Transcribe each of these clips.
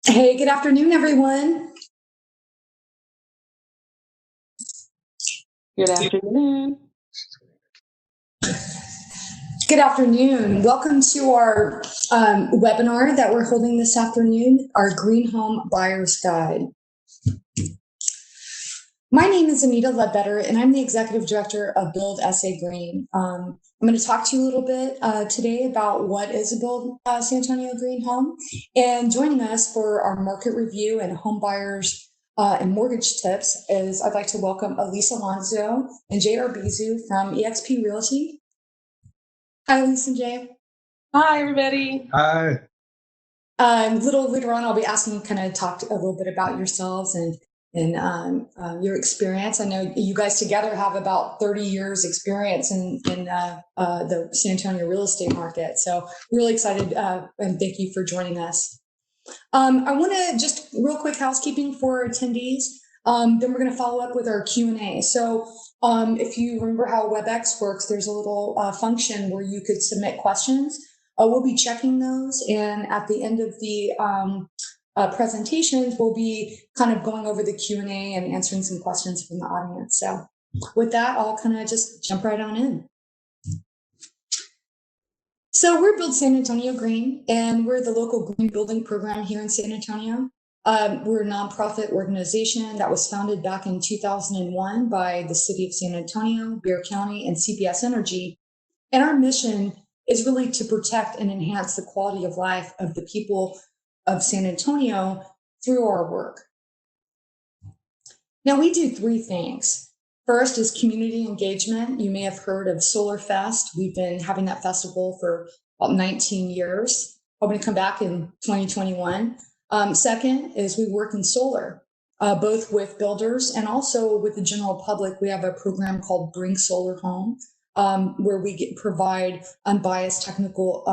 Hey, good afternoon, everyone. Good afternoon. Good afternoon. Welcome to our webinar that we're holding this afternoon, our Green Home Buyer's Guide. My name is Anita Ledbetter, and I'm the Executive Director of Build SA Green. I'm going to talk to you a little bit today about what is a Build San Antonio Green Home. And joining us for our market review and home buyers and mortgage tips is I'd like to welcome Alyse, Alonso and Jay Arbizu from eXp Realty. Hi, Alyse and Jay. Hi, everybody. Hi. A little later on, I'll be asking you kind of talk a little bit about yourselves and your experience. I know you guys together have about 30 years experience in the San Antonio real estate market. So really excited and thank you for joining us. I want to just real quick housekeeping for attendees. Then we're going to follow up with our Q&A. So if you remember how WebEx works, there's a little function where you could submit questions. We'll be checking those, and at the end of the presentations, we'll be kind of going over the Q&A and answering some questions from the audience. So with that, I'll kind of just jump right on in. So we're Build San Antonio Green, and we're the local green building program here in San Antonio. We're a nonprofit organization that was founded back in 2001 by the city of San Antonio, Bexar County, and CPS Energy. And our mission is really to protect and enhance the quality of life of the people of San Antonio through our work. Now, we do three things. First is community engagement. You may have heard of Solar Fest. We've been having that festival for about 19 years. Hoping to come back in 2021. Second is we work in solar, both with builders and also with the general public. We have a program called Bring Solar Home, where we provide unbiased technical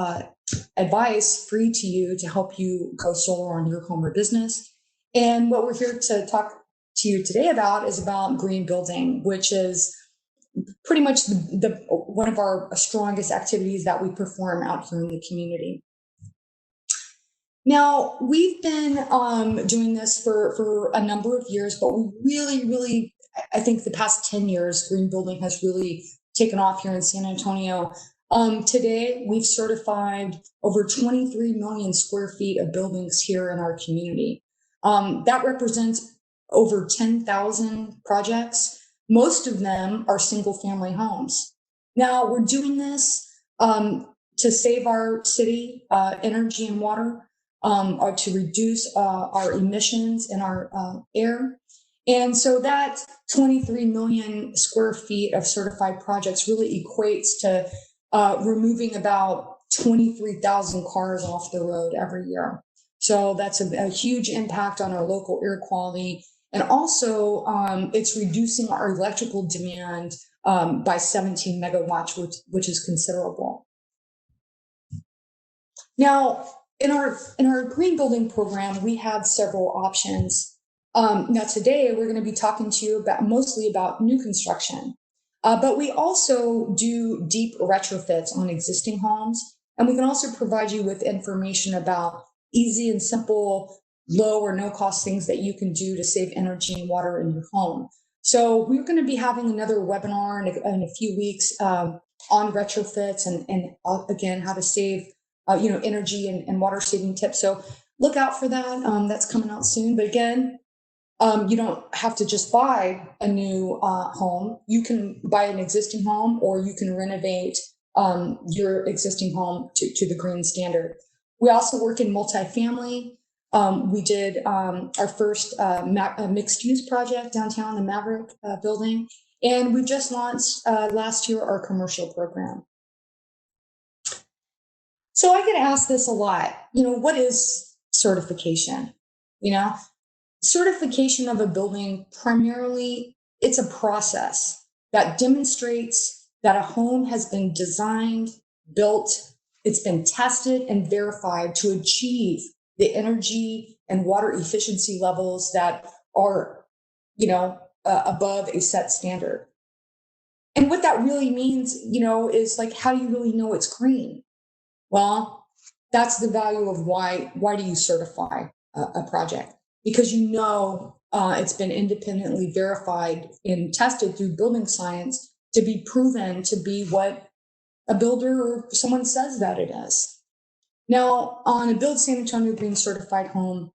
advice free to you to help you go solar on your home or business. And what we're here to talk to you today about is about green building, which is pretty much one of our strongest activities that we perform out here in the community. Now, we've been doing this for a number of years, but we really, I think the past 10 years, green building has really taken off here in San Antonio. Today, we've certified over 23 million square feet of buildings here in our community. That represents over 10,000 projects. Most of them are single-family homes. Now, we're doing this to save our city energy and water, or to reduce our emissions in our air. And so that 23 million square feet of certified projects really equates to removing about 23,000 cars off the road every year. So that's a huge impact on our local air quality. And also, it's reducing our electrical demand by 17 megawatts, which is considerable. Now, in our green building program, we have several options. Now, today we're going to be talking to you mostly about new construction, but we also do deep retrofits on existing homes, and we can also provide you with information about easy and simple, low or no cost things that you can do to save energy and water in your home. So we're going to be having another webinar in a few weeks on retrofits and again, how to save energy and water saving tips. So look out for that. That's coming out soon. But again, you don't have to just buy a new home. You can buy an existing home, or you can renovate your existing home to the green standard. We also work in multifamily. We did our first mixed use project downtown, the Maverick building. And we just launched last year our commercial program. So I get asked this a lot, what is certification? Certification of a building, primarily, it's a process that demonstrates that a home has been designed, built, it's been tested and verified to achieve the energy and water efficiency levels that are, above a set standard. And what that really means, is like, how do you really know it's green? Well, that's the value of why do you certify a project, because it's been independently verified and tested through building science to be proven to be what a builder or someone says that it is. Now, on a Build San Antonio Green certified home,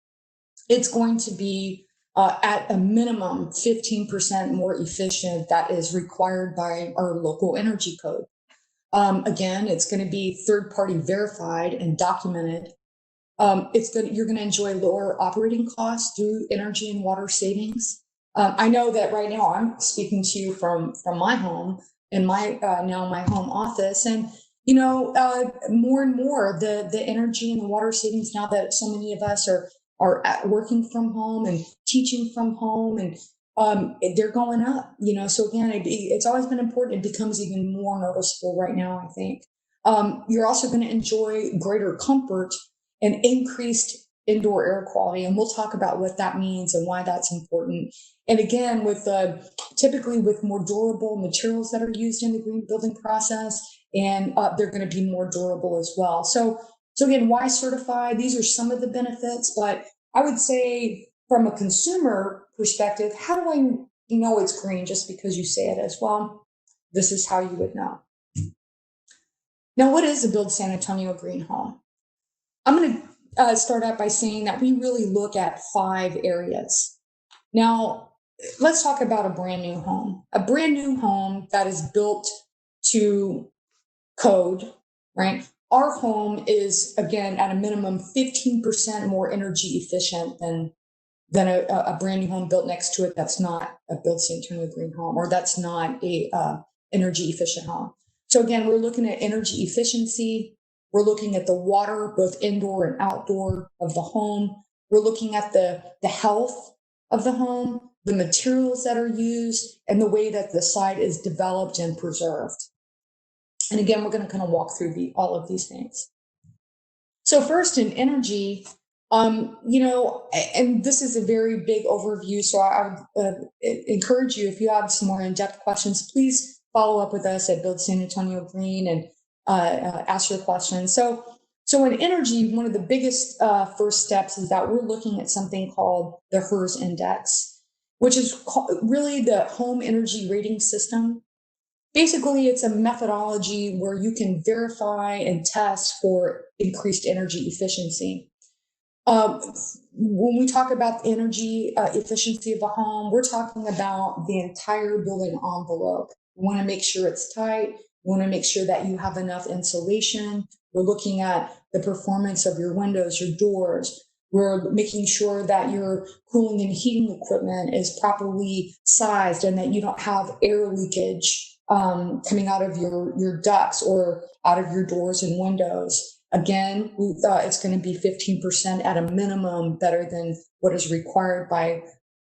it's going to be at a minimum 15% more efficient that is required by our local energy code. Again, it's going to be third-party verified and documented. You're going to enjoy lower operating costs through energy and water savings. I know that right now I'm speaking to you from my home and my home office, and more and more the energy and the water savings, now that so many of us are working from home and teaching from home, and they're going up. So again, it's always been important. It becomes even more noticeable right now, I think. You're also going to enjoy greater comfort and increased indoor air quality, and we'll talk about what that means and why that's important. And again, typically with more durable materials that are used in the green building process, and they're going to be more durable as well. So again, why certify? These are some of the benefits, but I would say from a consumer perspective, how do I know it's green just because you say it as well? This is how you would know. Now, what is a Build San Antonio Green home? I'm going to start out by saying that we really look at 5 areas. Now, let's talk about a brand new home. A brand new home that is built to code, right? Our home is, again, at a minimum 15% more energy efficient than a brand new home built next to it that's not a Build San Antonio Green home, or that's not a energy efficient home. So again, we're looking at energy efficiency. We're looking at the water, both indoor and outdoor of the home. We're looking at the health of the home, the materials that are used, and the way that the site is developed and preserved. And again, we're going to kind of walk through all of these things. So first, in energy, and this is a very big overview, so I would encourage you, if you have some more in-depth questions, please follow up with us at Build San Antonio Green and ask your questions. So in energy, one of the biggest first steps is that we're looking at something called the HERS Index, which is really the home energy rating system. Basically, it's a methodology where you can verify and test for increased energy efficiency. When we talk about the energy efficiency of a home, we're talking about the entire building envelope. We want to make sure it's tight. We want to make sure that you have enough insulation. We're looking at the performance of your windows, your doors. We're making sure that your cooling and heating equipment is properly sized and that you don't have air leakage coming out of your ducts or out of your doors and windows. Again, it's going to be 15% at a minimum better than what is required by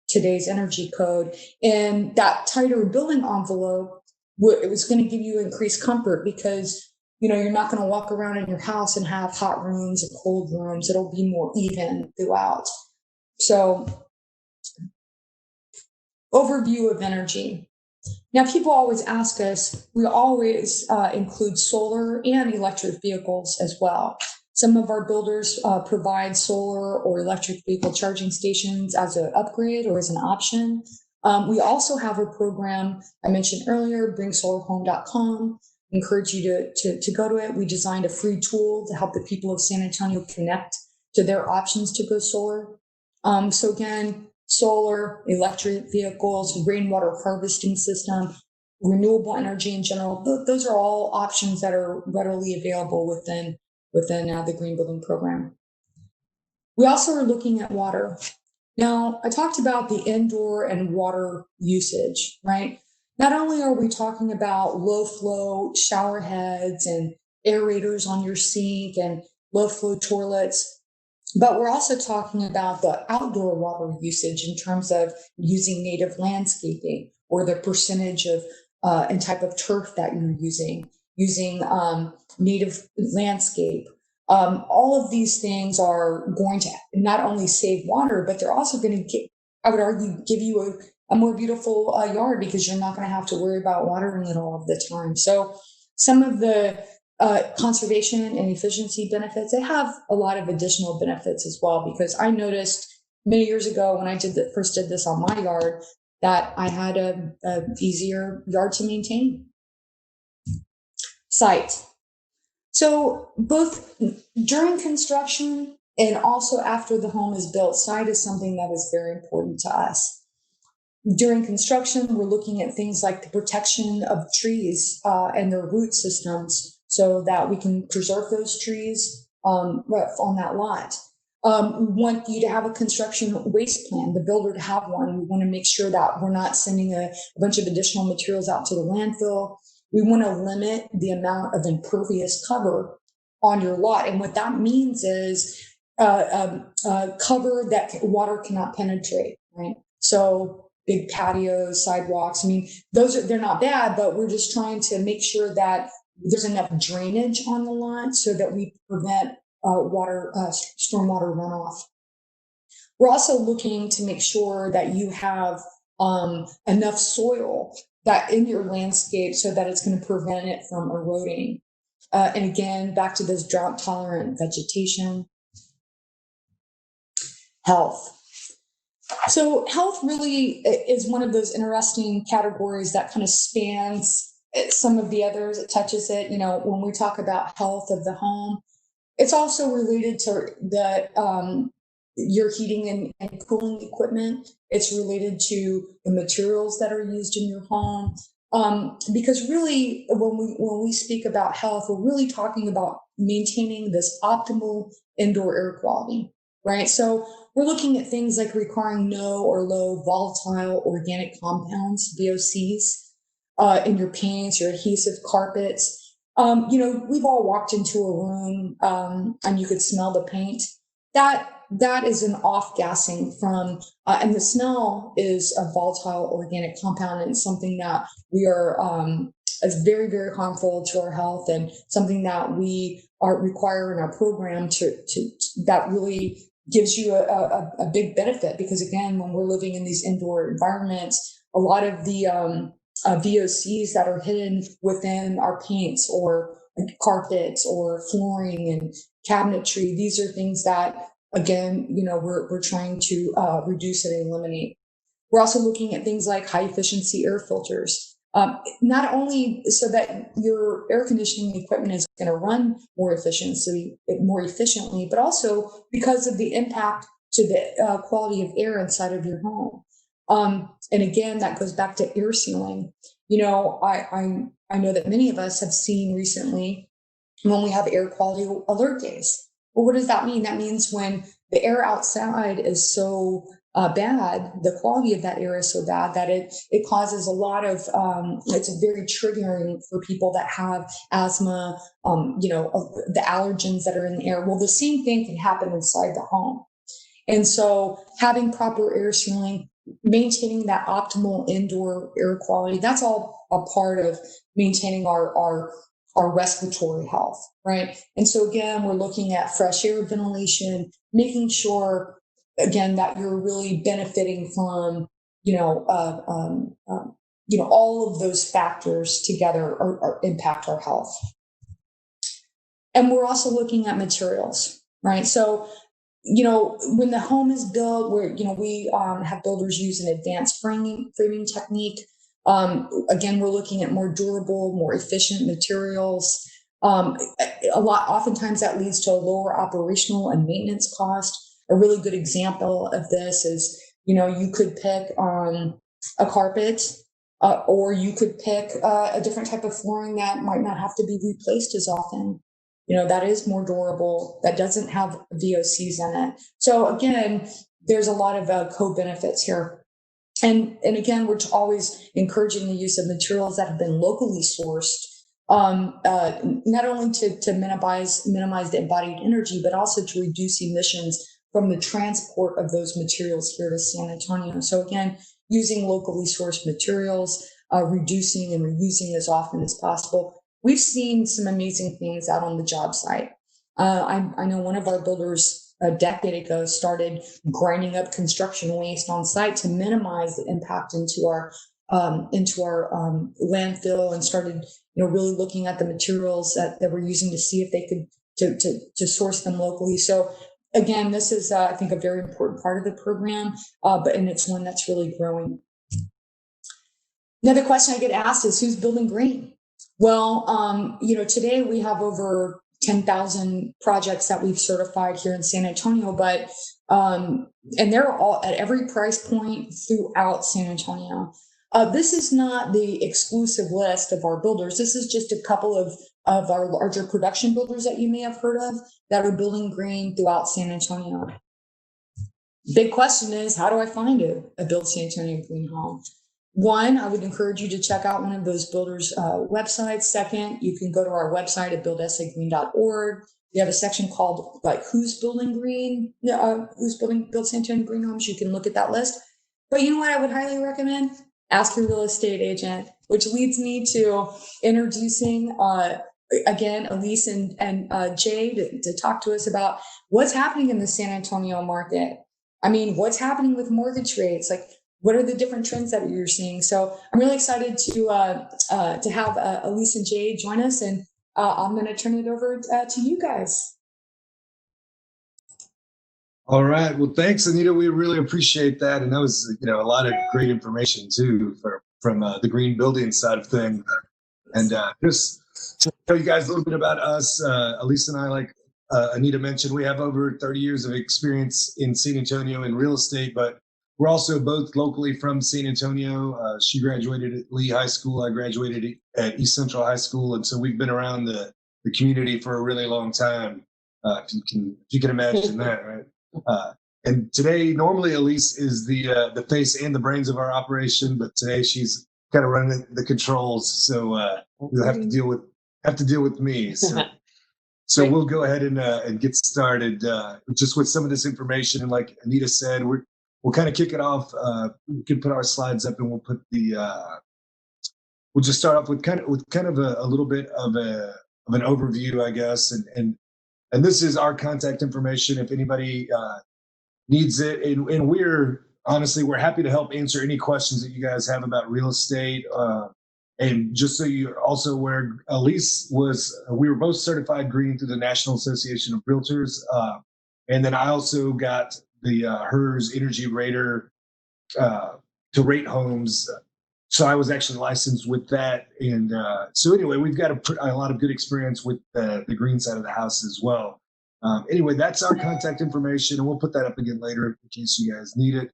today's energy code. And that tighter building envelope, it was going to give you increased comfort because, you're not going to walk around in your house and have hot rooms and cold rooms. It'll be more even throughout. So, overview of energy. Now, people always ask us, we always include solar and electric vehicles as well. Some of our builders provide solar or electric vehicle charging stations as an upgrade or as an option. We also have a program I mentioned earlier, bringsolarhome.com. Encourage you to go to it. We designed a free tool to help the people of San Antonio connect to their options to go solar. So again, solar, electric vehicles, rainwater harvesting system, renewable energy in general. Those are all options that are readily available within the Green Building Program. We also are looking at water. Now, I talked about the indoor and water usage, right? Not only are we talking about low flow shower heads and aerators on your sink and low flow toilets, but we're also talking about the outdoor water usage in terms of using native landscaping or the percentage of and type of turf that you're using native landscape. All of these things are going to not only save water, but they're also going to, I would argue, give you a more beautiful yard because you're not going to have to worry about watering it all of the time. So some of the conservation and efficiency benefits. They have a lot of additional benefits as well, because I noticed many years ago when I first did this on my yard that I had a easier yard to maintain. Site. So both during construction and also after the home is built, site is something that is very important to us. During construction, we're looking at things like the protection of trees and their root systems so that we can preserve those trees on that lot. We want you to have a construction waste plan, the builder to have one. We want to make sure that we're not sending a bunch of additional materials out to the landfill. We want to limit the amount of impervious cover on your lot. And what that means is cover that water cannot penetrate, right? So big patios, sidewalks. I mean, they're not bad, but we're just trying to make sure that there's enough drainage on the lot so that we prevent stormwater runoff. We're also looking to make sure that you have enough soil that in your landscape so that it's going to prevent it from eroding. And again, back to this drought tolerant vegetation. Health. So health really is one of those interesting categories that kind of spans some of the others. It touches it. You know, when we talk about health of the home, it's also related to your heating and cooling equipment. It's related to the materials that are used in your home. Because really, when we speak about health, we're really talking about maintaining this optimal indoor air quality, right? So we're looking at things like requiring no or low volatile organic compounds, VOCs, in your paints, your adhesive carpets. You know, we've all walked into a room and you could smell the paint. That is an off-gassing from, and the smell is a volatile organic compound, and it's something that we are, is very, very harmful to our health, and something that we require in our program that really gives you a big benefit. Because again, when we're living in these indoor environments, a lot of the VOCs that are hidden within our paints or carpets or flooring and cabinetry, these are things that, again, you know, we're trying to reduce and eliminate. We're also looking at things like high efficiency air filters, not only so that your air conditioning equipment is going to run more efficiently, but also because of the impact to the quality of air inside of your home. And again, that goes back to air sealing. You know, I know that many of us have seen recently when we have air quality alert days. Well, what does that mean? That means when the air outside is so bad, the quality of that air is so bad that it causes a lot of, it's very triggering for people that have asthma, you know, the allergens that are in the air. Well, the same thing can happen inside the home. And so having proper air sealing, maintaining that optimal indoor air quality, that's all a part of maintaining our respiratory health, right? And so again, we're looking at fresh air ventilation, making sure, again, that you're really benefiting from, all of those factors together impact our health. And we're also looking at materials, right? So, you know, when the home is built, we have builders use an advanced framing technique. Again, we're looking at more durable, more efficient materials. Oftentimes that leads to a lower operational and maintenance cost. A really good example of this is, you know, you could pick a carpet, or you could pick a different type of flooring that might not have to be replaced as often. You know, that is more durable, that doesn't have VOCs in it. So again, there's a lot of co-benefits here. And again, we're always encouraging the use of materials that have been locally sourced, not only to minimize the embodied energy, but also to reduce emissions from the transport of those materials here to San Antonio. So again, using locally sourced materials, reducing and reusing as often as possible. We've seen some amazing things out on the job site. I know one of our builders a decade ago started grinding up construction waste on site to minimize the impact into our into our landfill and started, really looking at the materials that we're using to see if they could to source them locally. So again, this is I think a very important part of the program, and it's one that's really growing. Another question I get asked is who's building green? Well, today we have over 10,000 projects that we've certified here in San Antonio, but and they're all at every price point throughout San Antonio. This is not the exclusive list of our builders. This is just a couple of our larger production builders that you may have heard of that are building green throughout San Antonio. Big question is, how do I find a Build San Antonio green home? One, I would encourage you to check out one of those builders' websites. Second, you can go to our website at buildsagreen.org. We have a section called who's building green, who's building Build San Antonio green homes. You can look at that list. But you know what I would highly recommend? Ask your real estate agent, which leads me to introducing again Alyse and Jay to talk to us about what's happening in the San Antonio market. I mean, what's happening with mortgage rates? What are the different trends that you're seeing? So I'm really excited to have Alyse and Jay join us, and I'm going to turn it over to you guys. All right. Well, thanks, Anita. We really appreciate that, and that was a lot of great information too from the green building side of things. And just to tell you guys a little bit about us, Alyse and I, like Anita mentioned, we have over 30 years of experience in San Antonio in real estate, but we're also both locally from San Antonio. She graduated at Lee High School. I graduated at East Central High School. And so we've been around the community for a really long time, if you can imagine that, right? And today, normally Alyse is the face and the brains of our operation, but today she's kind of running the controls. So you'll have to deal with me. So we'll go ahead and get started just with some of this information. And like Anita said, we'll kind of kick it off. We can put our slides up, and we'll put we'll just start off with kind of a little bit of an overview, I guess. And this is our contact information if anybody needs it. And we're happy to help answer any questions that you guys have about real estate. And just so you're also aware, Alyse we were both certified green through the National Association of Realtors. And then I also got the HERS Energy Rater to rate homes. So I was actually licensed with that. And so anyway, we've got a lot of good experience with the green side of the house as well. Anyway, that's our contact information, and we'll put that up again later in case you guys need it.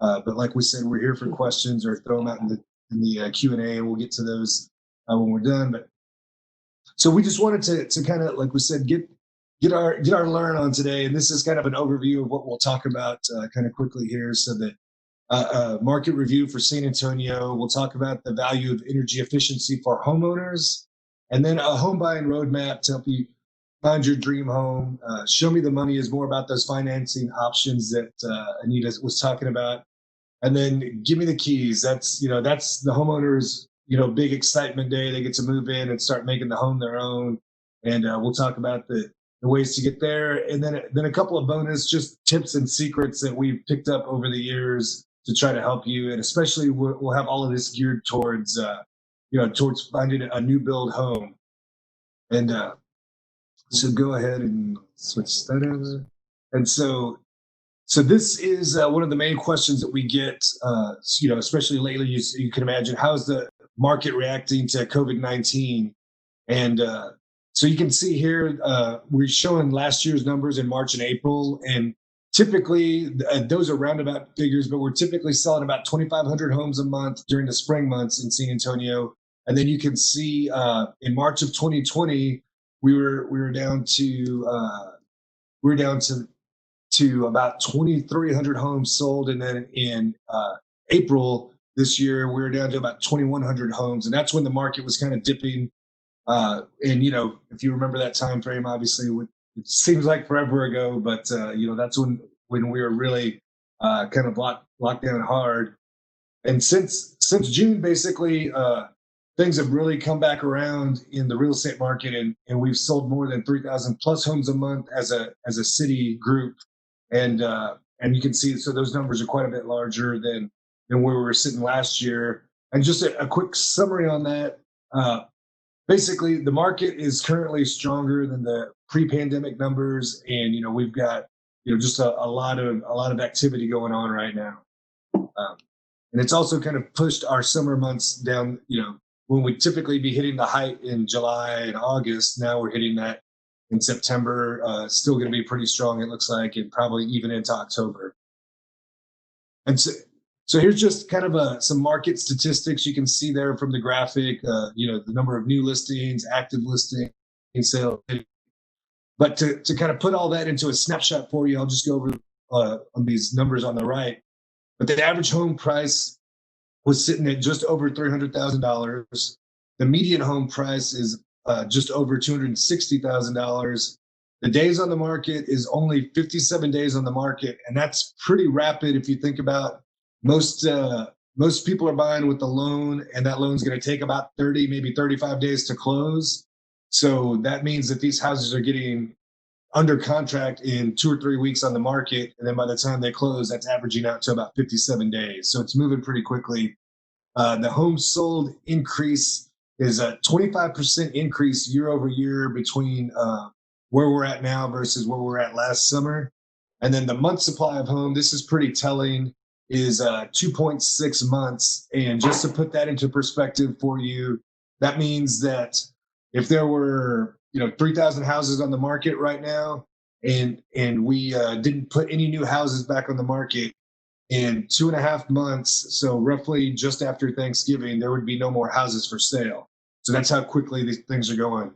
But like we said, we're here for questions, or throw them out in the Q&A, and we'll get to those when we're done. But so we just wanted to kind of, like we said, get our learn on today, and this is kind of an overview of what we'll talk about kind of quickly here. So that market review for San Antonio, we'll talk about the value of energy efficiency for homeowners, and then a home buying roadmap to help you find your dream home. Show Me the Money is more about those financing options that Anita was talking about. And then Give Me the Keys. That's the homeowners, big excitement day. They get to move in and start making the home their own. And we'll talk about the ways to get there. And then a couple of bonus just tips and secrets that we've picked up over the years to try to help you. And especially we'll have all of this geared towards, towards finding a new build home. And so go ahead and switch that over. And so this is one of the main questions that we get, especially lately. You can imagine, how's the market reacting to COVID-19? And so you can see here, we're showing last year's numbers in March and April. And typically, those are roundabout figures, but we're typically selling about 2,500 homes a month during the spring months in San Antonio. And then you can see in March of 2020, we were down to about 2,300 homes sold, and then in April this year we were down to about 2,100 homes, and that's when the market was kind of dipping. And if you remember that time frame, obviously it seems like forever ago, but that's when we were really kind of locked down hard. And since June, basically, things have really come back around in the real estate market, and we've sold more than 3,000 plus homes a month as a city group. And you can see, so those numbers are quite a bit larger than where we were sitting last year. And just a quick summary on that. Basically, the market is currently stronger than the pre-pandemic numbers, and we've got just a lot of activity going on right now. And it's also kind of pushed our summer months down. When we typically be hitting the height in July and August, now we're hitting that in September. Still going to be pretty strong, it looks like, and probably even into October. And so here's just kind of some market statistics you can see there from the graphic. The number of new listings, active listings, sales. But to kind of put all that into a snapshot for you, I'll just go over on these numbers on the right. But the average home price was sitting at just over $300,000. The median home price is just over $260,000. The days on the market is only 57 days on the market, and that's pretty rapid if you think about most people are buying with the loan, and that loan's going to take about 30, maybe 35 days to close. So that means that these houses are getting under contract in 2 or 3 weeks on the market, and then by the time they close, that's averaging out to about 57 days. So it's moving pretty quickly. The homes sold increase is a 25% increase year over year between where we're at now versus where we were at last summer. And then the month supply of home, this is pretty telling, is 2.6 months. And just to put that into perspective for you, that means that if there were 3,000 houses on the market right now, and we didn't put any new houses back on the market in 2.5 months, so roughly just after Thanksgiving, there would be no more houses for sale. So that's how quickly these things are going,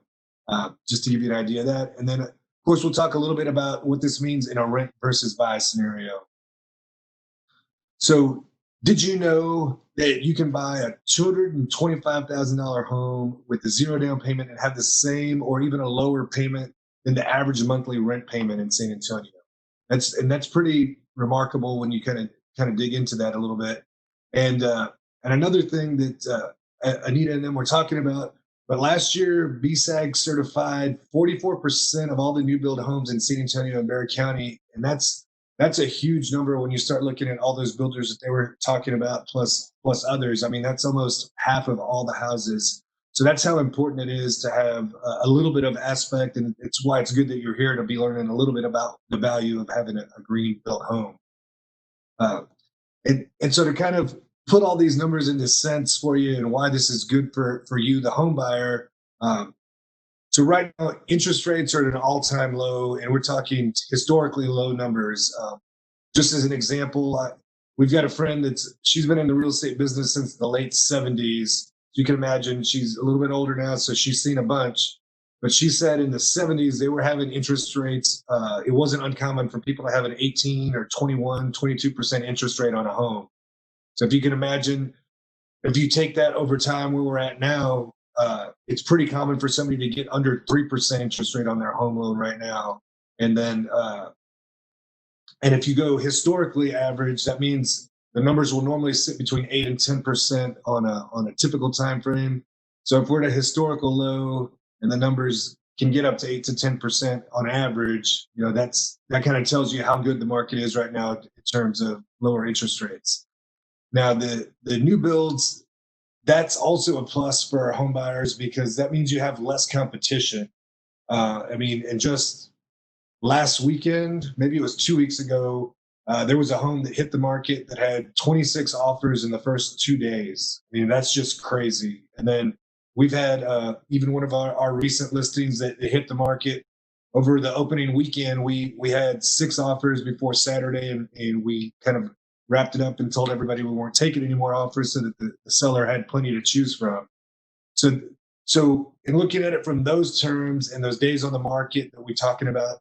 just to give you an idea of that. And then, of course, we'll talk a little bit about what this means in a rent versus buy scenario. So did you know that you can buy a $225,000 home with a zero down payment and have the same or even a lower payment than the average monthly rent payment in San Antonio? That's pretty remarkable when you kind of dig into that a little bit. And another thing that Anita and them were talking about, but last year BSAG certified 44% of all the new build homes in San Antonio and Barry County, and that's a huge number when you start looking at all those builders that they were talking about, plus others. I mean, that's almost half of all the houses. So that's how important it is to have a little bit of aspect, and it's why it's good that you're here to be learning a little bit about the value of having a green built home. And so to kind of put all these numbers into sense for you and why this is good for you, the home buyer. So right now, interest rates are at an all-time low, and we're talking historically low numbers. Just as an example, we've got a friend she's been in the real estate business since the late 70s. You can imagine she's a little bit older now, so she's seen a bunch. But she said in the 70s, they were having interest rates. It wasn't uncommon for people to have an 18 or 21, 22% interest rate on a home. So if you can imagine, if you take that over time where we're at now, it's pretty common for somebody to get under 3% interest rate on their home loan right now. And then, and if you go historically average, that means the numbers will normally sit between 8 and 10% on a typical time frame. So if we're at a historical low and the numbers can get up to 8 to 10% on average, that kind of tells you how good the market is right now in terms of lower interest rates. Now, the new builds, that's also a plus for our home buyers because that means you have less competition. And just last weekend, maybe it was 2 weeks ago, there was a home that hit the market that had 26 offers in the first 2 days. I mean, that's just crazy. And then we've had even one of our recent listings that hit the market over the opening weekend. We had 6 offers before Saturday, and we kind of wrapped it up and told everybody we weren't taking any more offers so that the seller had plenty to choose from. So in looking at it from those terms and those days on the market that we're talking about,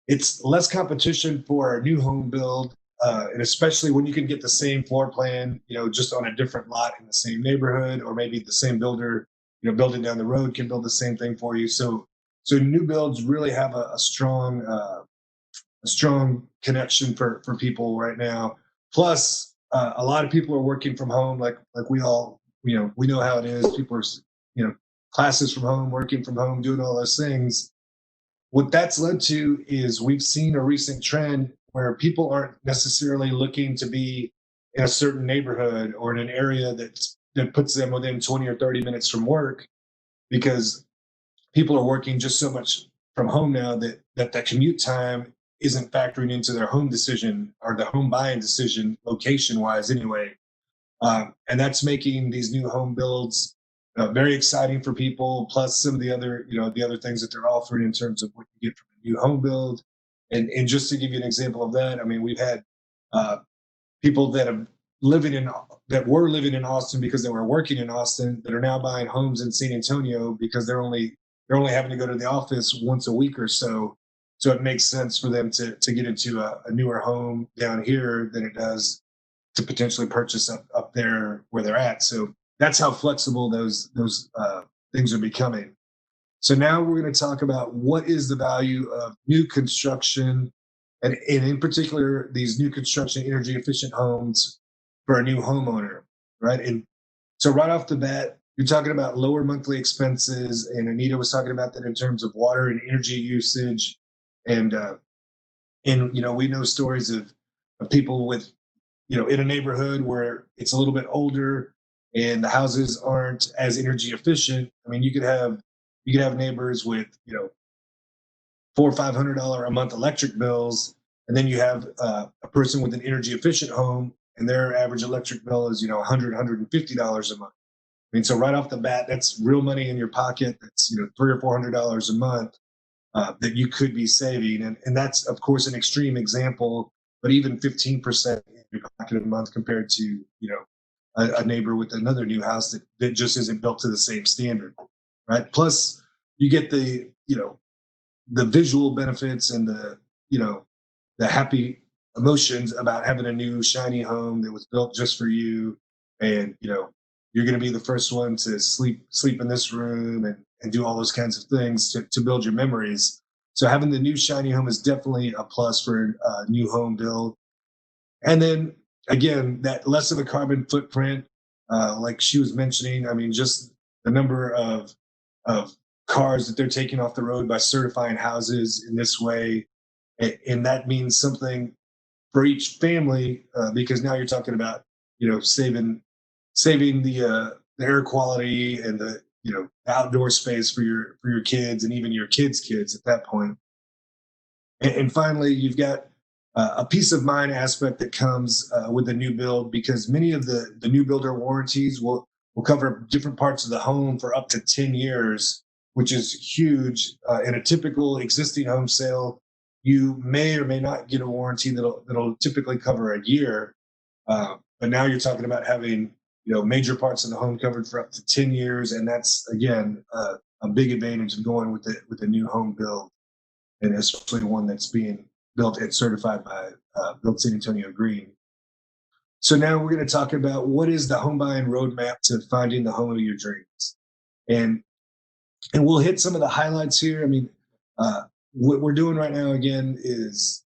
it's less competition for a new home build, and especially when you can get the same floor plan, just on a different lot in the same neighborhood, or maybe the same builder, building down the road can build the same thing for you. So new builds really have a strong connection for people right now. Plus, a lot of people are working from home, like we all, we know how it is. People are, classes from home, working from home, doing all those things. What that's led to is we've seen a recent trend where people aren't necessarily looking to be in a certain neighborhood or in an area that puts them within 20 or 30 minutes from work, because people are working just so much from home now that commute time isn't factoring into their home decision or the home buying decision location wise anyway. And that's making these new home builds very exciting for people. Plus some of the other, the other things that they're offering in terms of what you get from a new home build. And just to give you an example of that, I mean, we've had people that were living in Austin because they were working in Austin that are now buying homes in San Antonio because they're only having to go to the office once a week or so. So it makes sense for them to get into a newer home down here than it does to potentially purchase up there where they're at. So that's how flexible those things are becoming. So now we're going to talk about what is the value of new construction, and in particular, these new construction energy efficient homes for a new homeowner, right? And so right off the bat, you're talking about lower monthly expenses, and Anita was talking about that in terms of water and energy usage, and we know stories of people with in a neighborhood where it's a little bit older and the houses aren't as energy efficient. I mean, you could have neighbors with $400 or $500 a month electric bills, and then you have a person with an energy efficient home, and their average electric bill is $100, $150 a month. I mean, so right off the bat, that's real money in your pocket. That's $300 or $400 a month that you could be saving, and that's of course an extreme example. But even 15% in your pocket a month compared to a neighbor with another new house that just isn't built to the same standard, right? Plus, you get the visual benefits and the happy emotions about having a new shiny home that was built just for you, and you're going to be the first one to sleep in this room and do all those kinds of things to build your memories. So having the new shiny home is definitely a plus for a new home build. And then again, that less of a carbon footprint, like she was mentioning. I mean, just the number of cars that they're taking off the road by certifying houses in this way, and that means something for each family, because now you're talking about saving the air quality and the outdoor space for your kids and even your kids at that point. And finally, you've got a peace of mind aspect that comes with the new build, because many of the new builder warranties will cover different parts of the home for up to 10 years, which is huge. In a typical existing home sale, you may or may not get a warranty that'll typically cover a year. But now you're talking about having major parts of the home covered for up to 10 years, and that's again a big advantage of going with the new home build, and especially one that's being built and certified by Build San Antonio Green. So now we're going to talk about what is the home buying roadmap to finding the home of your dreams, and we'll hit some of the highlights here. I mean, what we're doing right now again is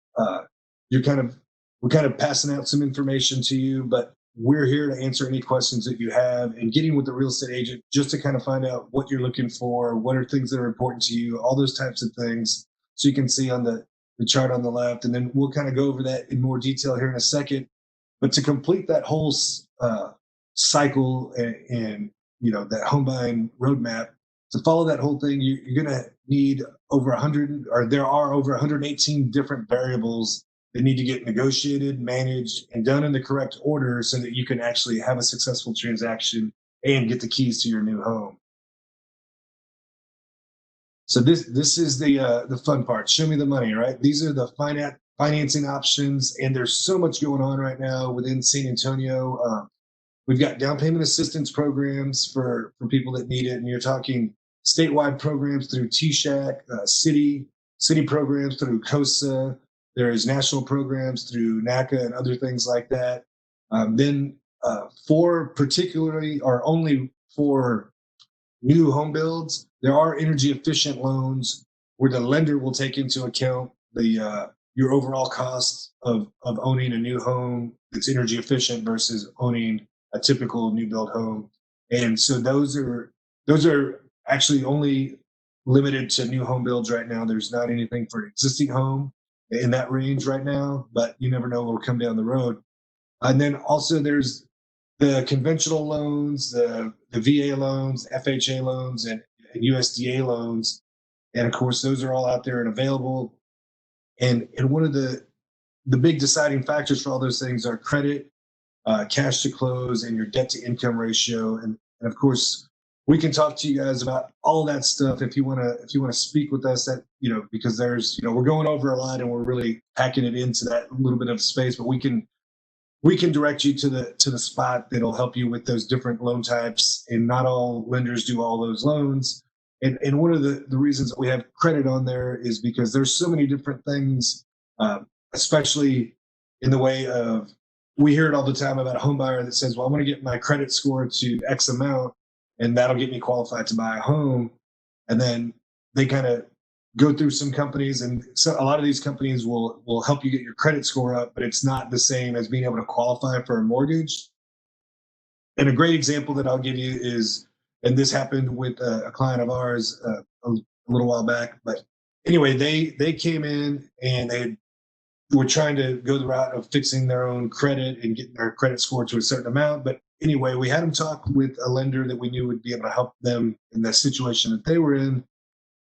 we're kind of passing out some information to you, but we're here to answer any questions that you have, and getting with the real estate agent just to kind of find out what you're looking for, what are things that are important to you, all those types of things. So you can see on the chart on the left, and then we'll kind of go over that in more detail here in a second. But to complete that whole cycle and that home buying roadmap, to follow that whole thing, you're going to need over 100, or there are over 118 different variables that need to get negotiated, managed, and done in the correct order so that you can actually have a successful transaction and get the keys to your new home. So this is the fun part. Show me the money, right? These are the financing options, and there's so much going on right now within San Antonio. We've got down payment assistance programs for people that need it, and you're talking statewide programs through TSHAC, city programs through COSA. There's national programs through NACA and other things like that. Then only for new home builds, there are energy efficient loans where the lender will take into account your overall cost of owning a new home that's energy efficient versus owning a typical new build home. And so those are actually only limited to new home builds right now. There's not anything for an existing home in that range right now, but you never know what will come down the road. And then also there's the conventional loans, the VA loans, FHA loans, and USDA loans. And of course, those are all out there and available. And one of the big deciding factors for all those things are credit, cash to close, and your debt to income ratio. And of course, we can talk to you guys about all that stuff if you want to speak with us. That because there's we're going over a lot and we're really packing it into that little bit of space, but we can direct you to the spot that'll help you with those different loan types. And not all lenders do all those loans. And one of the reasons that we have credit on there is because there's so many different things, especially in the way of, we hear it all the time about a home buyer that says, well, I want to get my credit score to X amount, and that'll get me qualified to buy a home. And then they kind of go through some companies, and so a lot of these companies will help you get your credit score up, but it's not the same as being able to qualify for a mortgage. And a great example that I'll give you is, and this happened with a client of ours a little while back, but anyway, they came in and they were trying to go the route of fixing their own credit and getting their credit score to a certain amount. But anyway, we had them talk with a lender that we knew would be able to help them in the situation that they were in.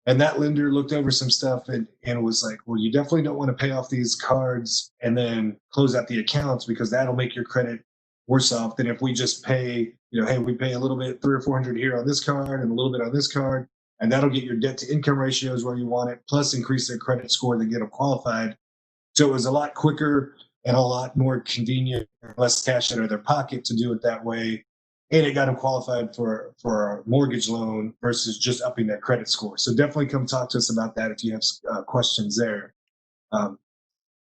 And that lender looked over some stuff and was like, well, you definitely don't want to pay off these cards and then close out the accounts, because that'll make your credit worse off than if we just pay, hey, we pay a little bit, 300 or 400 here on this card and a little bit on this card, and that'll get your debt to income ratios where you want it, plus increase their credit score to get them qualified. So it was a lot quicker and a lot more convenient, less cash out of their pocket to do it that way. And it got them qualified for a mortgage loan versus just upping their credit score. So definitely come talk to us about that if you have questions there.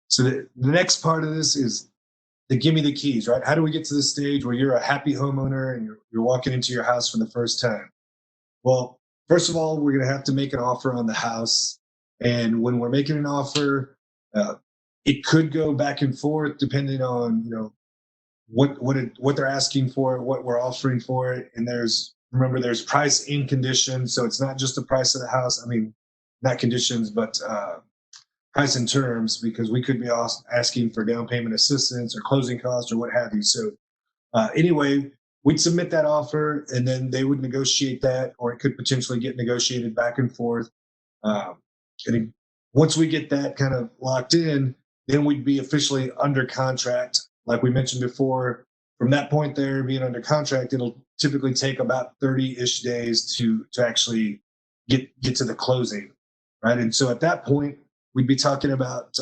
So the next part of this is the give me the keys, right? How do we get to the stage where you're a happy homeowner and you're walking into your house for the first time? Well, first of all, we're going to have to make an offer on the house. And when we're making an offer, it could go back and forth depending on, what they're asking for, what we're offering for it. And there's price and conditions. So it's not just the price of the house. I mean, not conditions, but price and terms, because we could be asking for down payment assistance or closing costs or what have you. So anyway, we'd submit that offer and then they would negotiate that, or it could potentially get negotiated back and forth. And once we get that kind of locked in, then we'd be officially under contract. Like we mentioned before, from that point there, being under contract, it'll typically take about 30-ish days to actually get to the closing, right? And so at that point, we'd be talking about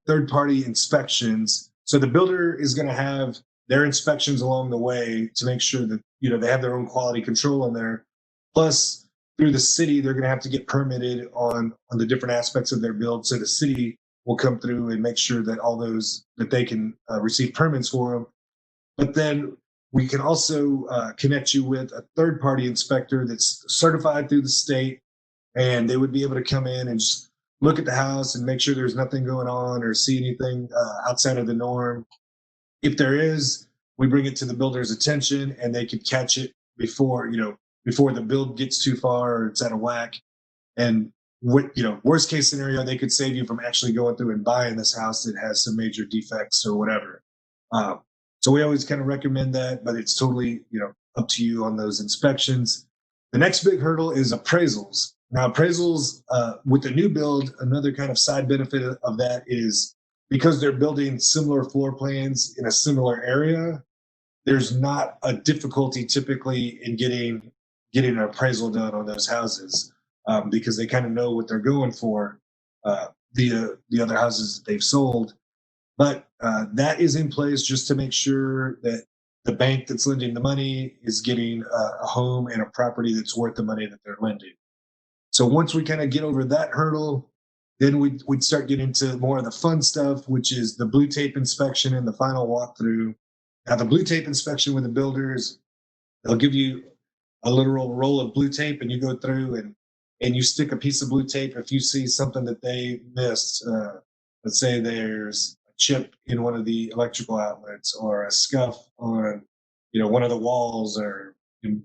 third-party inspections. So the builder is going to have their inspections along the way to make sure that they have their own quality control in there. Plus, through the city, they're going to have to get permitted on the different aspects of their build. So the city will come through and make sure that all those that they can receive permits for them. But then we can also connect you with a third-party inspector that's certified through the state, and they would be able to come in and just look at the house and make sure there's nothing going on or see anything outside of the norm. If there is, we bring it to the builder's attention, and they could catch it before the build gets too far or it's out of whack. And worst case scenario, they could save you from actually going through and buying this house that has some major defects or whatever. So we always kind of recommend that, but it's totally, up to you on those inspections. The next big hurdle is appraisals. Now, appraisals with the new build, another kind of side benefit of that is because they're building similar floor plans in a similar area, there's not a difficulty typically in getting an appraisal done on those houses. Because they kind of know what they're going for, the other houses that they've sold. But that is in place just to make sure that the bank that's lending the money is getting a home and a property that's worth the money that they're lending. So once we kind of get over that hurdle, then we'd start getting into more of the fun stuff, which is the blue tape inspection and the final walkthrough. Now, the blue tape inspection with the builders, they'll give you a literal roll of blue tape, and you go through and you stick a piece of blue tape if you see something that they missed. Let's say there's a chip in one of the electrical outlets or a scuff on, one of the walls, or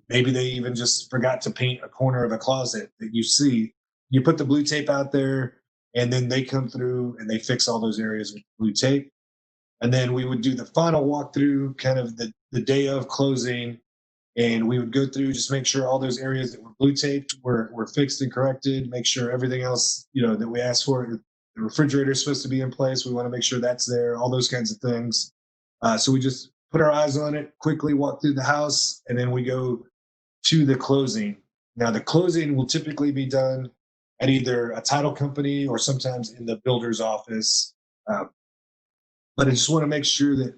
maybe they even just forgot to paint a corner of a closet that you see. You put the blue tape out there, and then they come through and they fix all those areas with blue tape. And then we would do the final walkthrough kind of the day of closing. And we would go through, just make sure all those areas that were blue taped were fixed and corrected, make sure everything else, that we asked for, the refrigerator is supposed to be in place. We want to make sure that's there, all those kinds of things. So we just put our eyes on it, quickly walk through the house, and then we go to the closing. Now, the closing will typically be done at either a title company or sometimes in the builder's office. Uh, but I just want to make sure that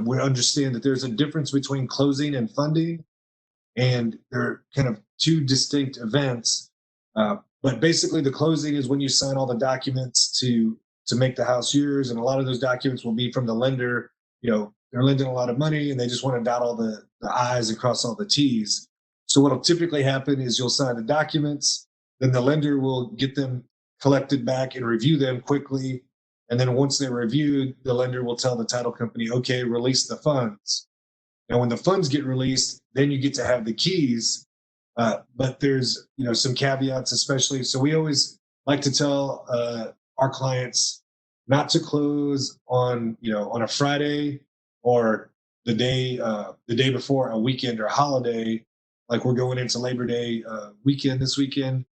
we understand that there's a difference between closing and funding, and they're kind of two distinct events. But basically, the closing is when you sign all the documents to make the house yours, and a lot of those documents will be from the lender. They're lending a lot of money, and they just want to dot all the I's and cross all the T's. So what'll typically happen is you'll sign the documents, then the lender will get them collected back and review them quickly. And then once they're reviewed, the lender will tell the title company, okay, release the funds. Now, when the funds get released, then you get to have the keys. But there's, some caveats, especially. So we always like to tell our clients not to close on a Friday or the day before a weekend or a holiday. Like we're going into Labor Day weekend this weekend.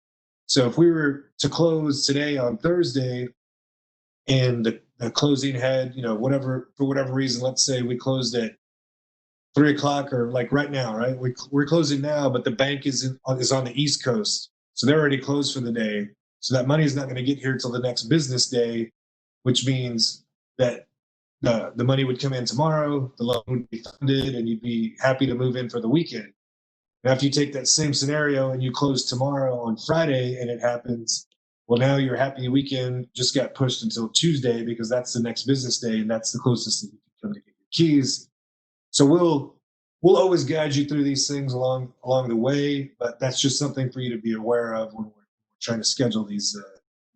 So if we were to close today on Thursday, and the closing had, for whatever reason, let's say we closed at 3 o'clock, or like right now, right? We're closing now, but the bank is on the East Coast. So they're already closed for the day. So that money is not going to get here till the next business day, which means that the money would come in tomorrow, the loan would be funded, and you'd be happy to move in for the weekend. Now, if you take that same scenario and you close tomorrow on Friday and it happens, well, now your happy weekend just got pushed until Tuesday because that's the next business day and that's the closest that you can come to get your keys. So we'll always guide you through these things along the way, but that's just something for you to be aware of when we're trying to schedule these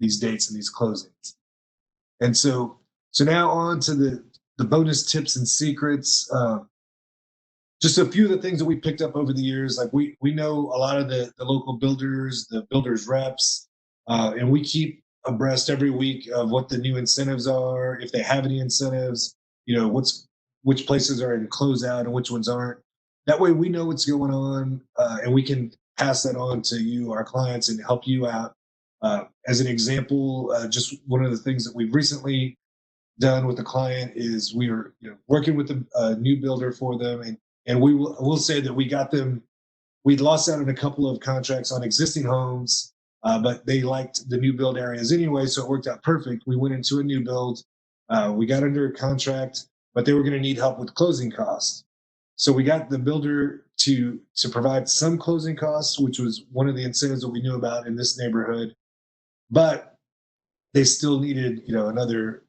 dates and these closings. And so now on to the bonus tips and secrets. Just a few of the things that we picked up over the years. Like we know a lot of the local builders, the builders reps, and we keep abreast every week of what the new incentives are, if they have any incentives, which places are in closeout and which ones aren't. That way we know what's going on, and we can pass that on to you, our clients, and help you out. As an example, just one of the things that we've recently done with the client is we were working with a new builder for them, and we'll say that we'd lost out on a couple of contracts on existing homes, but they liked the new build areas anyway, so it worked out perfect. We went into a new build, we got under a contract, but they were going to need help with closing costs. So we got the builder to provide some closing costs, which was one of the incentives that we knew about in this neighborhood, but they still needed another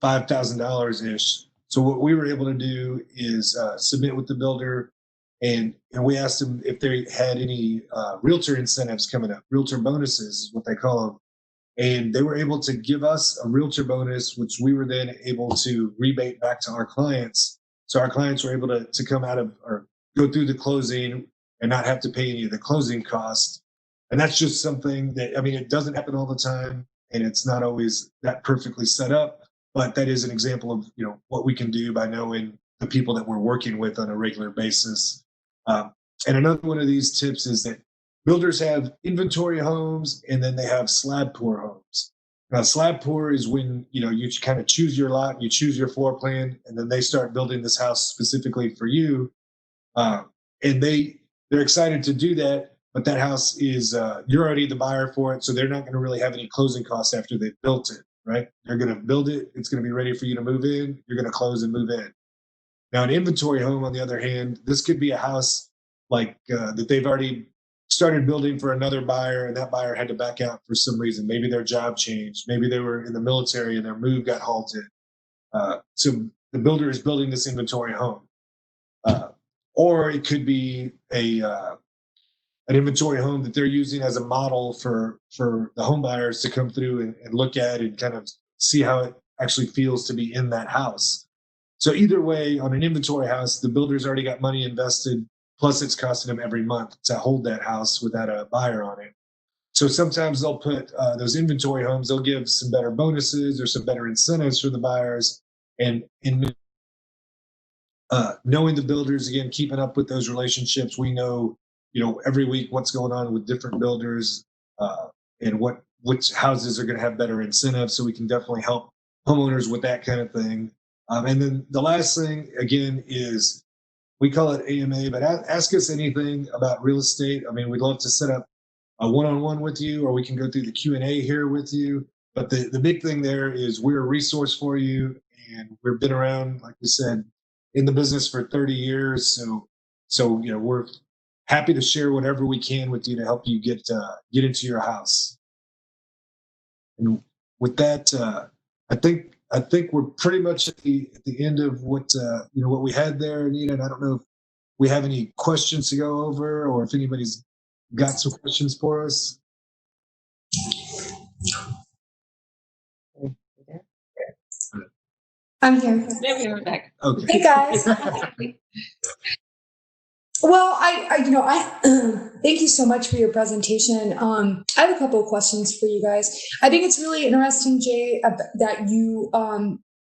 $5,000 ish. So what we were able to do is submit with the builder, and we asked them if they had any realtor incentives coming up. Realtor bonuses is what they call them, and they were able to give us a realtor bonus, which we were then able to rebate back to our clients. So our clients were able to come out of or go through the closing and not have to pay any of the closing costs. And that's just something that, it doesn't happen all the time, and it's not always that perfectly set up. But that is an example of what we can do by knowing the people that we're working with on a regular basis. And another one of these tips is that builders have inventory homes, and then they have slab pour homes. Now, slab pour is when you kind of choose your lot, you choose your floor plan, and then they start building this house specifically for you. And they're excited to do that, but that house is you're already the buyer for it, so they're not going to really have any closing costs after they've built it. Right? They're going to build it. It's going to be ready for you to move in. You're going to close and move in. Now, an inventory home, on the other hand, this could be a house like that they've already started building for another buyer, and that buyer had to back out for some reason. Maybe their job changed. Maybe they were in the military and their move got halted. So the builder is building this inventory home. Or it could be an inventory home that they're using as a model for the home buyers to come through and look at and kind of see how it actually feels to be in that house. So either way, on an inventory house, the builder's already got money invested, plus it's costing them every month to hold that house without a buyer on it. So sometimes they'll put those inventory homes, they'll give some better bonuses or some better incentives for the buyers. and knowing the builders, again, keeping up with those relationships. We know, every week what's going on with different builders, and which houses are going to have better incentives, so we can definitely help homeowners with that kind of thing. And then the last thing, again, is we call it AMA, but ask us anything about real estate. I mean, we'd love to set up a one-on-one with you, or we can go through the Q&A here with you. But the big thing there is we're a resource for you, and we've been around, like we said, in the business for 30 years. So we're happy to share whatever we can with you to help you get into your house. And with that, I think we're pretty much at the end of what we had there, Anita. And I don't know if we have any questions to go over, or if anybody's got some questions for us. I'm here. Maybe we're back. Okay. Hey guys. Well, thank you so much for your presentation. I have a couple of questions for you guys. I think it's really interesting, Jay, that you,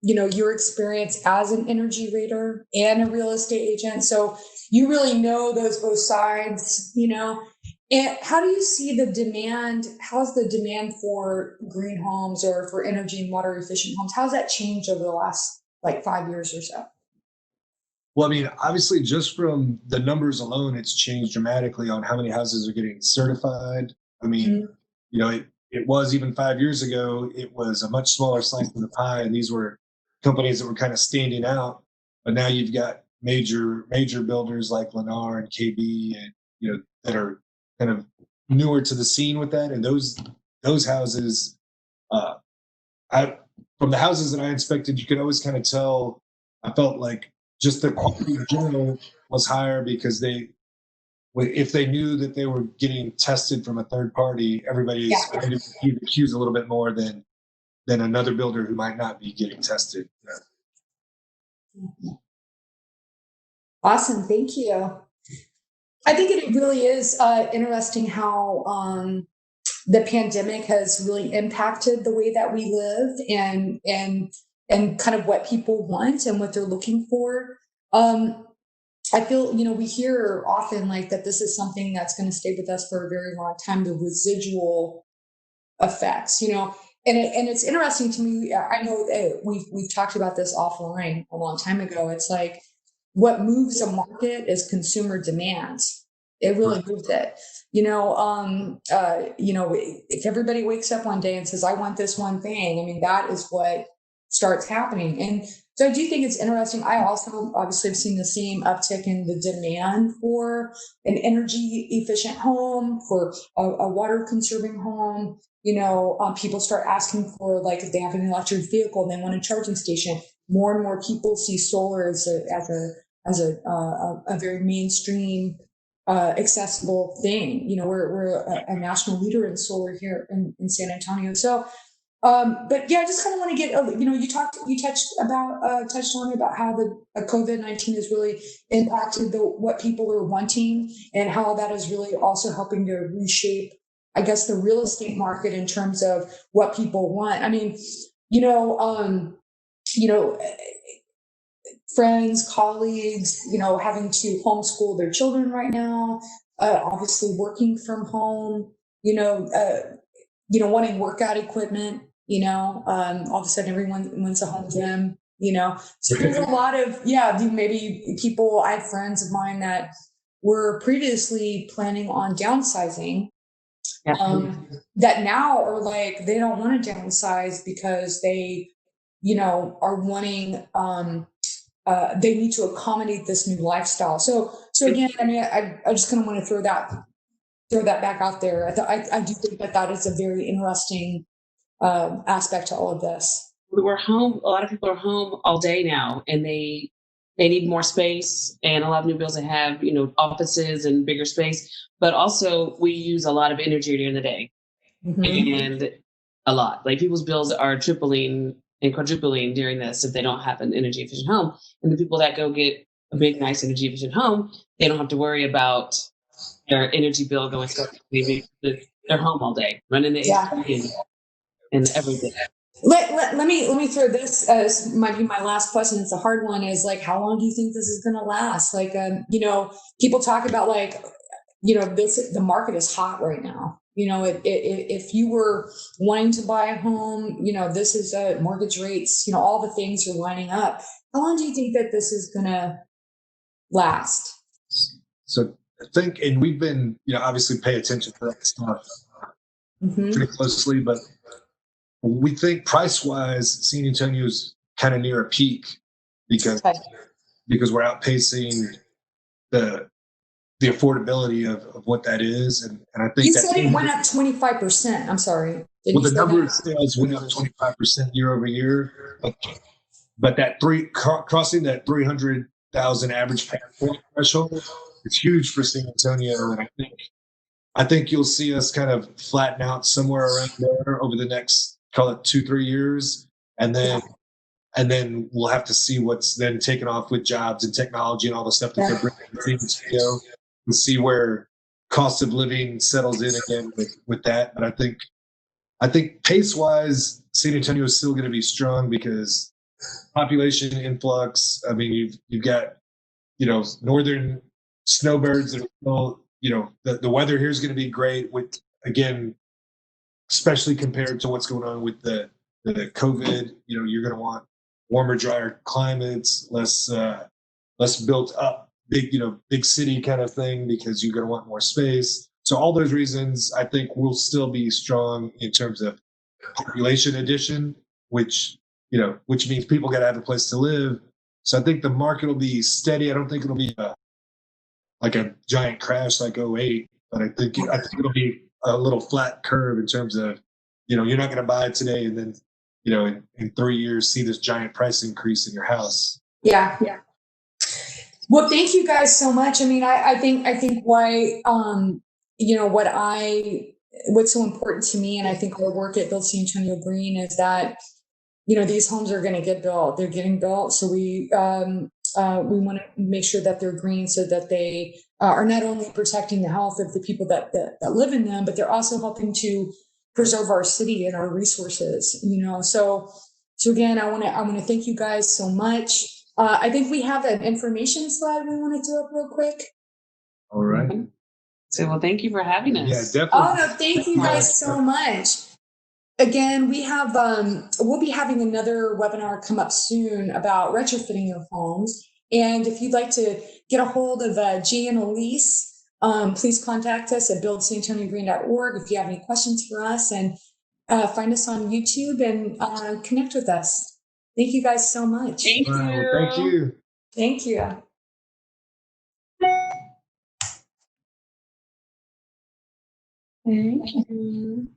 your experience as an energy rater and a real estate agent. So you really know those both sides, And how do you see the demand? How's the demand for green homes or for energy and water efficient homes? How's that changed over the last 5 years or so? Well, I mean, obviously, just from the numbers alone, it's changed dramatically on how many houses are getting certified. I mean, it was even 5 years ago, it was a much smaller slice of the pie, and these were companies that were kind of standing out. But now you've got major builders like Lennar and KB, and that are kind of newer to the scene with that. And those houses, from the houses that I inspected, you could always kind of tell. I felt like just the quality in general was higher, because if they knew that they were getting tested from a third party, everybody's going to keep the queues a little bit more than another builder who might not be getting tested. Awesome, thank you. I think it really is interesting how the pandemic has really impacted the way that we live and kind of what people want and what they're looking for. I feel, we hear often that this is something that's going to stay with us for a very long time, the residual effects, and it's interesting to me. I know that we've talked about this offline a long time ago. It's like what moves a market is consumer demands. It really moves it. If everybody wakes up one day and says, I want this one thing, I mean, that is what starts happening. And so I do think it's interesting. I also obviously have seen the same uptick in the demand for an energy efficient home, for a water conserving home. People start asking for, if they have an electric vehicle and they want a charging station. More and more people see solar as a very mainstream, accessible thing. We're a national leader in solar here in San Antonio. So, but yeah, I just kind of want to get, you touched on about how the COVID-19 has really impacted what people are wanting, and how that is really also helping to reshape, I guess, the real estate market in terms of what people want. I mean, friends, colleagues, having to homeschool their children right now, obviously working from home, wanting workout equipment, all of a sudden everyone wants a home gym, so there's a lot of, maybe people, I have friends of mine that were previously planning on downsizing, that now are they don't want to downsize because they, are wanting, they need to accommodate this new lifestyle. So again, I mean, I just kind of want to throw that back out there. I do think that is a very interesting aspect to all of this. We're home. A lot of people are home all day now, and they need more space. And a lot of new builds that have, offices and bigger space, but also we use a lot of energy during the day, and a lot. People's bills are tripling and quadrupling during this if they don't have an energy efficient home. And the people that go get a big, nice energy efficient home, they don't have to worry about their energy bill going so they're home all day, running the AC and everything. Let me throw this as might be my last question. It's a hard one. Is like, how long do you think this is going to last? Like, people talk about like, the market is hot right now. If you were wanting to buy a home, this is mortgage rates. All the things are lining up. How long do you think that this is going to last? So I think, and we've been, obviously pay attention to that stuff pretty closely, but we think price wise, San Antonio's kind of near a peak because we're outpacing the affordability of what that is. And I think you said it went up 25%. I'm sorry. The number of sales went up 25% year over year, but that crossing that 300,000 average point threshold, it's huge for San Antonio. And I think you'll see us kind of flatten out somewhere around there over the next, call it 2-3 years. And then we'll have to see what's then taken off with jobs and technology and all the stuff that they're bringing to San Antonio. We'll see where cost of living settles in again with that. But I think pace wise, San Antonio is still going to be strong because population influx. I mean, you've got, northern snowbirds that are still, the weather here is going to be great with, again, especially compared to what's going on with the COVID. You're going to want warmer, drier climates, less built up, big city kind of thing, because you're going to want more space. So all those reasons, I think we'll still be strong in terms of population addition, which means people got to have a place to live. So I think the market will be steady. I don't think it'll be like a giant crash like '08, but I think it'll be a little flat curve in terms of, you're not going to buy it today and then, in 3 years see this giant price increase in your house. Yeah. Well, thank you guys so much. I mean, I think why, what's so important to me, and I think our work at Build San Antonio Green is that, these homes are going to get built. They're getting built. So we want to make sure that they're green so that they are not only protecting the health of the people that live in them, but they're also helping to preserve our city and our resources, So again, I want to thank you guys so much. I think we have an information slide we want to do up real quick. All right. So, well, thank you for having us. Yeah, definitely. Oh, no, thank you guys so much. Again, we have, we'll be having another webinar come up soon about retrofitting your homes. And if you'd like to get a hold of Jay and Alyse, please contact us at buildsanantoniogreen.org if you have any questions for us, and find us on YouTube and connect with us. Thank you guys so much. Thank you. Thank you. Thank you. Thank you.